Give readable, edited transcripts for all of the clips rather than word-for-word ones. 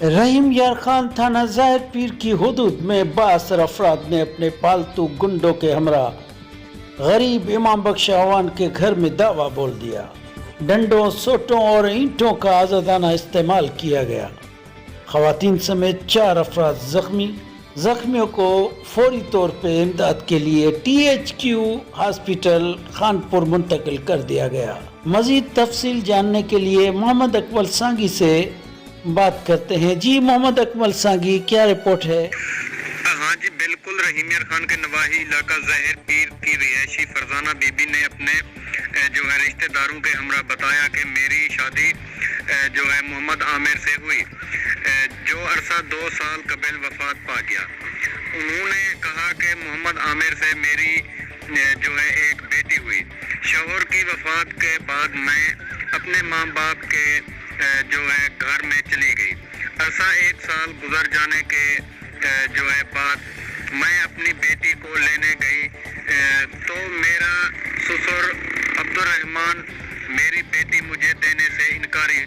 रहीम यार खान थाना ज़ाहिर पीर की हुदूद में बासर अफराद ने अपने पालतू गुंडों के हमरा गरीब इमाम बख्श अवान के घर में दावा बोल दिया। डंडों, सोटों और ईंटों का आज़ादाना इस्तेमाल किया गया। ख़वातीन समेत 4 अफराद जख्मियों को फौरी तौर पर इमदाद के लिए THQ हॉस्पिटल खानपुर मुंतकिल कर दिया गया। मज़ीद तफसील जानने के लिए मोहम्मद अकमल सांगी से बात करते हैं। जी मोहम्मद अकमल सांगी, क्या रिपोर्ट है? हाँ जी बिल्कुल, रहीम यार खान के नवाही इलाका ज़ाहिर पीर की रिहायशी फरजाना बीबी ने अपने जो है रिश्तेदारों के हमरा बताया कि मेरी शादी जो है मोहम्मद आमिर से हुई, जो अरसा 2 साल कबल वफात पा गया। उन्होंने कहा कि मोहम्मद आमिर से मेरी जो है एक बेटी हुई। शौहर की वफात के बाद मैं अपने माँ बाप के जो है घर में चली गई। अरसा 1 साल गुजर जाने के जो है बाद मैं अपनी बेटी को लेने गई तो मेरा ससुर अब्दुर्रहमान मेरी बेटी मुझे देने से इनकारी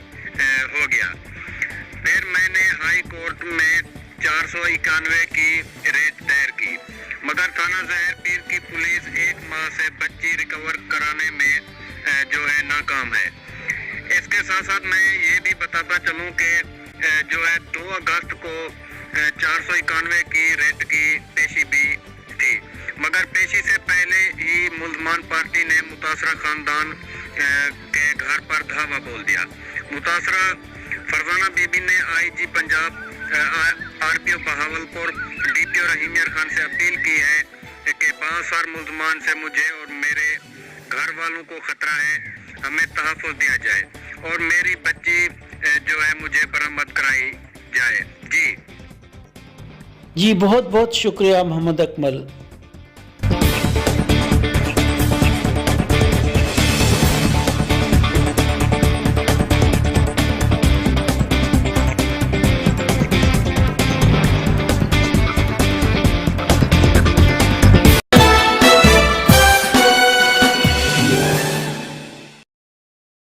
हो गया। फिर मैंने हाई कोर्ट में 491 की रेट दायर की, मगर थाना ज़ाहिर पीर की पुलिस 1 माह से बच्ची रिकवर कराने में जो है नाकाम है। इसके साथ साथ मैं ये भी बताता चलूँ कि जो है 2 अगस्त को 491 की रेट की पेशी भी थी, मगर पेशी से पहले ही मुल्ज़मान पार्टी ने मुतासरा ख़ानदान के घर पर धावा बोल दिया। मुतासरा फरजाना बीबी ने IG Punjab, RPO Bahawalpur, DPO रहीम यार खान से अपील की है कि बासार मुल्ज़मान से मुझे और मेरे घर वालों को ख़तरा है, हमें तहफ़्फ़ुज़ दिया जाए और मेरी बच्ची जो है मुझे बरामद कराई जाए। जी बहुत बहुत शुक्रिया मोहम्मद अकमल।